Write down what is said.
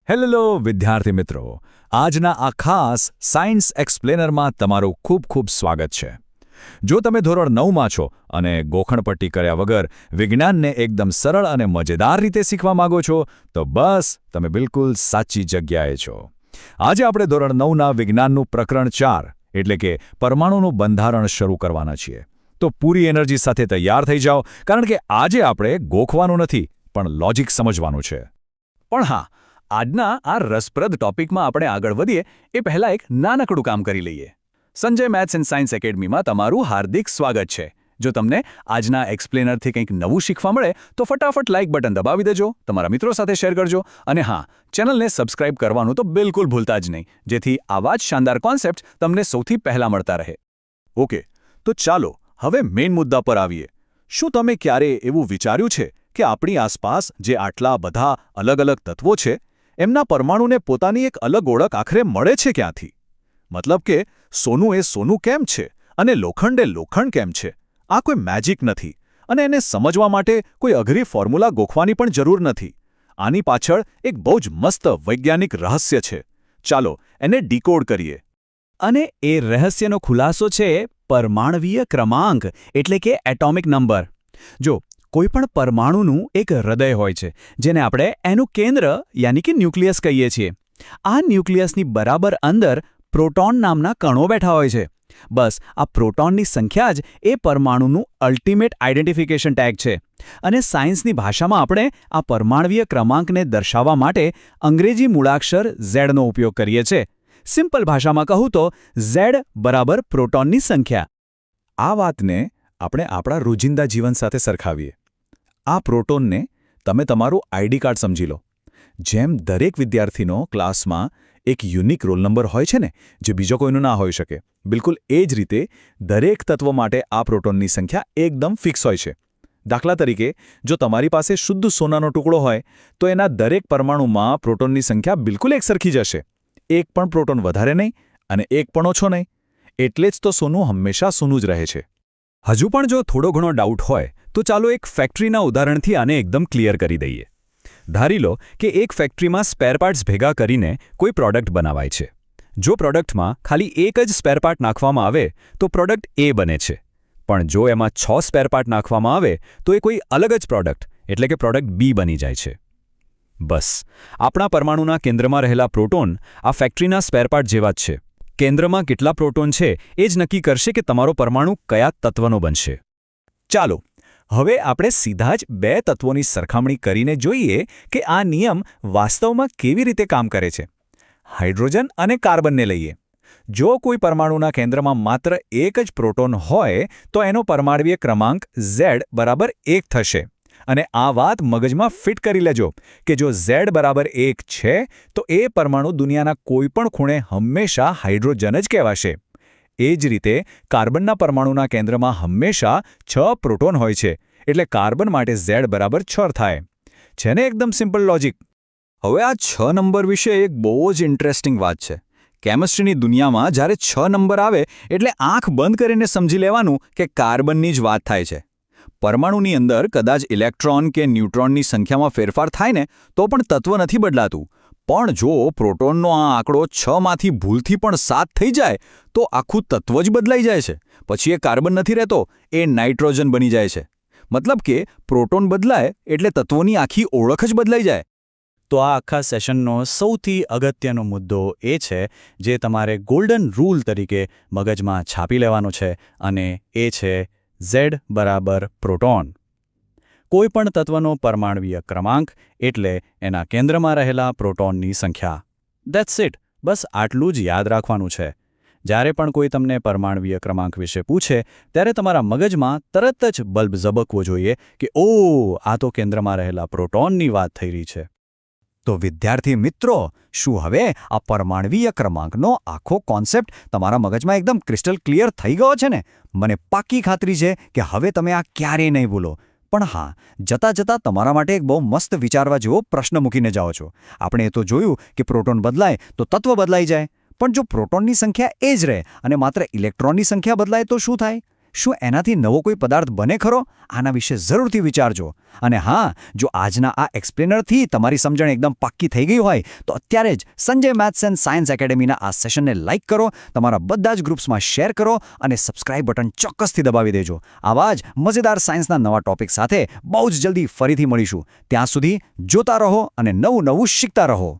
Hello વિદ્યાર્થી મિત્રો, આજના આ ખાસ સાયન્સ એક્સપ્લેનરમાં તમારું ખૂબ ખૂબ સ્વાગત છે. જો તમે ધોરણ 9માં છો અને ગોખણપટ્ટી કર્યા વગર વિજ્ઞાનને એકદમ સરળ અને મજેદાર રીતે શીખવા માંગો છો, તો બસ તમે બિલકુલ સાચી જગ્યાએ છો. આજે આપણે ધોરણ 9ના વિજ્ઞાનનું પ્રકરણ 4 એટલે કે પરમાણુનું બંધારણ શરૂ કરવાના છીએ. તો પૂરી એનર્જી સાથે તૈયાર થઈ જાઓ, કારણ કે આજે આપણે ગોખવાનું નથી, પણ લોજિક સમજવાનું છે. પણ હા, આજના આ રસપ્રદ ટોપિકમાં આપણે આગળ વધીએ એ પહેલાં એક નાનકડું કામ કરી લઈએ. સંજય મેથ્સ એન્ડ સાયન્સ એકેડમીમાં તમારું હાર્દિક સ્વાગત છે. જો તમને આજના એક્સપ્લેનરથી કંઈક નવું શીખવા મળે તો ફટાફટ લાઇક બટન દબાવી દેજો, તમારા મિત્રો સાથે શેર કરજો અને હા, ચેનલને સબસ્ક્રાઇબ કરવાનું તો બિલકુલ ભૂલતા જ નહીં, જેથી આવા જ શાનદાર કોન્સેપ્ટ તમને સૌથી પહેલાં મળતા રહે. ઓકે, તો ચાલો હવે મેઇન મુદ્દા પર આવીએ. શું તમે ક્યારે એવું વિચાર્યું છે કે આપણી આસપાસ જે આટલા બધા અલગ અલગ તત્વો છે, એમના પરમાણુને પોતાની એક અલગ ઓળખ આખરે મળે છે ક્યાંથી? મતલબ કે સોનું એ સોનું કેમ છે અને લોખંડ એ લોખંડ કેમ છે? આ કોઈ મેજિક નથી અને એને સમજવા માટે કોઈ અઘરી ફોર્મ્યુલા ગોખવાની પણ જરૂર નથી. આની પાછળ એક બહુ જ મસ્ત વૈજ્ઞાનિક રહસ્ય છે. ચાલો એને ડીકોડ કરીએ. અને એ રહસ્યનો ખુલાસો છે પરમાણવીય ક્રમાંક, એટલે કે એટોમિક નંબર. જો કોઈપણ પરમાણુનું એક હૃદય હોય છે, જેને આપણે એનું કેન્દ્ર યાની કે ન્યુક્લિયસ કહીએ છીએ. આ ન્યુક્લિયસની બરાબર અંદર પ્રોટોન નામના કણો બેઠા હોય છે. બસ આ પ્રોટોનની સંખ્યા જ એ પરમાણુનું અલ્ટિમેટ આઇડેન્ટિફિકેશન ટેગ છે. અને સાયન્સની ભાષામાં આપણે આ પરમાણવીય ક્રમાંકને દર્શાવવા માટે અંગ્રેજી મૂળાક્ષર ઝેડનો ઉપયોગ કરીએ છીએ. સિમ્પલ ભાષામાં કહું તો ઝેડ બરાબર પ્રોટોનની સંખ્યા. આ વાતને આપણે આપણા રોજિંદા જીવન સાથે સરખાવીએ. આ પ્રોટોનને તમે તમારું આઈડી કાર્ડ સમજી લો. જેમ દરેક વિદ્યાર્થીનો ક્લાસમાં એક યુનિક રોલ નંબર હોય છે ને, જે બીજો કોઈનો ના હોઈ શકે, બિલકુલ એ જ રીતે દરેક તત્વ માટે આ પ્રોટોનની સંખ્યા એકદમ ફિક્સ હોય છે. દાખલા તરીકે, જો તમારી પાસે શુદ્ધ સોનાનો ટુકડો હોય તો એના દરેક પરમાણુમાં પ્રોટોનની સંખ્યા બિલકુલ એકસરખી જ હશે. એક પણ પ્રોટોન વધારે નહીં અને એક પણ ઓછો નહીં. એટલે જ તો સોનું હંમેશા સોનું જ રહે છે. હજુ પણ જો થોડો ઘણો ડાઉટ હોય તો ચાલો એક ફેક્ટરીના ઉદાહરણથી આને એકદમ ક્લિયર કરી દઈએ. ધારી લો કે એક ફેક્ટરીમાં સ્પેરપાર્ટ્સ ભેગા કરીને કોઈ પ્રોડક્ટ બનાવાય છે. જો પ્રોડક્ટમાં ખાલી એક જ સ્પેરપાર્ટ નાખવામાં આવે તો પ્રોડક્ટ એ બને છે. પણ જો એમાં 6 સ્પેરપાર્ટ નાખવામાં આવે તો એ કોઈ અલગ જ પ્રોડક્ટ એટલે કે પ્રોડક્ટ બી બની જાય છે. બસ આપણા પરમાણુના કેન્દ્રમાં રહેલા પ્રોટોન આ ફેક્ટરીના સ્પેરપાર્ટ જેવા જ છે. કેન્દ્રમાં કેટલા પ્રોટોન છે એ જ નક્કી કરશે કે તમારો પરમાણુ કયા તત્વનો બનશે. ચાલો હવે આપણે સીધા જ બે તત્વોની સરખામણી કરીને જોઈએ કે આ નિયમ વાસ્તવમાં કેવી રીતે કામ કરે છે. હાઇડ્રોજન અને કાર્બનને લઈએ. જો કોઈ પરમાણુના કેન્દ્રમાં માત્ર એક જ પ્રોટોન હોય તો એનો પરમાણવીય ક્રમાંક Z બરાબર 1 થશે. અને આ વાત મગજમાં ફિટ કરી લેજો કે જો Z બરાબર 1 છે તો એ પરમાણુ દુનિયાના કોઈ પણ ખૂણે હંમેશા હાઇડ્રોજન જ કહેવાશે. એ જ રીતે કાર્બનના પરમાણુના કેન્દ્રમાં હંમેશા 6 પ્રોટોન હોય છે, એટલે કાર્બન માટે Z બરાબર 6 થાય. છે ને એકદમ સિમ્પલ લોજિક. હવે આ 6 નંબર વિશે એક બહુ જ ઇન્ટરેસ્ટિંગ વાત છે. કેમિસ્ટ્રીની દુનિયામાં જ્યારે 6 નંબર આવે એટલે આંખ બંધ કરીને સમજી લેવાનું કે કાર્બનની જ વાત થાય છે. પરમાણુની અંદર કદાચ ઇલેક્ટ્રોન કે ન્યુટ્રોનની સંખ્યામાં ફેરફાર થાય ને તો પણ તત્વ નથી બદલાતું. પણ જો પ્રોટોનનો આ આંકડો 6માંથી ભૂલથી પણ 7 થઈ જાય તો આખું તત્વ જ બદલાઈ જાય છે. પછી એ કાર્બન નથી રહેતો, એ નાઇટ્રોજન બની જાય છે. મતલબ કે પ્રોટોન બદલાય એટલે તત્વોની આખી ઓળખ જ બદલાઈ જાય. તો આ આખા સેશનનો સૌથી અગત્યનો મુદ્દો એ છે જે તમારે ગોલ્ડન રૂલ તરીકે મગજમાં છાપી લેવાનો છે, અને એ છે Z બરાબર પ્રોટોન. કોઈ પણ તત્વનો પરમાણવીય ક્રમાંક એટલે એના કેન્દ્રમાં રહેલા પ્રોટોનની સંખ્યા. That's it. બસ આટલું જ યાદ રાખવાનું છે. જ્યારે પણ કોઈ તમને પરમાણવીય ક્રમાંક વિશે પૂછે ત્યારે તમારા મગજમાં તરત જ બલ્બ ઝબકવો જોઈએ કે ઓહ, આ તો કેન્દ્રમાં રહેલા પ્રોટોનની વાત થઈ રહી છે. તો વિદ્યાર્થી મિત્રો, શું હવે આ પરમાણવીય ક્રમાંકનો આખો કોન્સેપ્ટ તમારા મગજમાં એકદમ ક્રિસ્ટલ ક્લિયર થઈ ગયો છે ને? મને પાક્કી ખાતરી છે કે હવે તમે આ ક્યારેય નહીં ભૂલો. પણ હા, જતાં જતાં તમારા માટે એક બહુ મસ્ત વિચારવા જેવો પ્રશ્ન મૂકીને જાઓ છો. આપણે એ તો જોયું કે પ્રોટોન બદલાય તો તત્વ બદલાઈ જાય. પણ જો પ્રોટોનની સંખ્યા એ જ રહે અને માત્ર ઇલેક્ટ્રોનની સંખ્યા બદલાય તો શું થાય? શું એનાથી નવો કોઈ પદાર્થ બને ખરો? આના વિશે જરૂરથી વિચારજો. અને હા, જો આજના આ એક્સપ્લેનરથી તમારી સમજણ એકદમ પાક્કી થઈ ગઈ હોય તો અત્યારે જ સંજય મેથ્સ એન્ડ સાયન્સ એકેડેમીના આ સેશનને લાઇક કરો, તમારા બધા જ ગ્રુપ્સમાં શેર કરો અને સબસ્ક્રાઇબ બટન ચોક્કસથી દબાવી દેજો. આવા જ મજેદાર સાયન્સના નવા ટોપિક સાથે બહુ જ જલ્દી ફરીથી મળીશું. ત્યાં સુધી જોતા રહો અને નવું નવું શીખતા રહો.